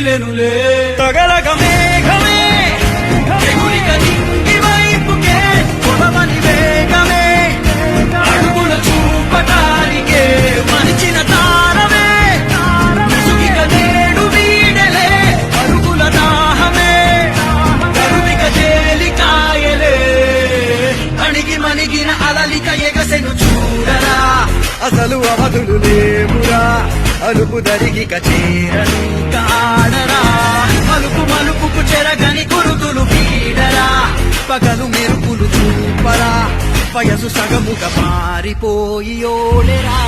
మిగిలెనులే తగలగ మేఘమే ఎగురిక నింగి వైపుకే కొలవని వేగమే అడుగుల చూపటానికే మనిచిన తారమే ముసుగిక నేడు వీడలే అడుగుల దాహమే కరువిక తేలికాయలే అణిగి మణిగిన అలలిక ఎగసెను చూడరా అసలు అవధులు లేవురా అలుపు దరిగిక చేరను కాడరా మలుపు మలుపుకు చెరగని గురుతులు వీడరా పగలు మెరుపులు చూపరా వయసు సగముగా మారిపోయి ఓడెరా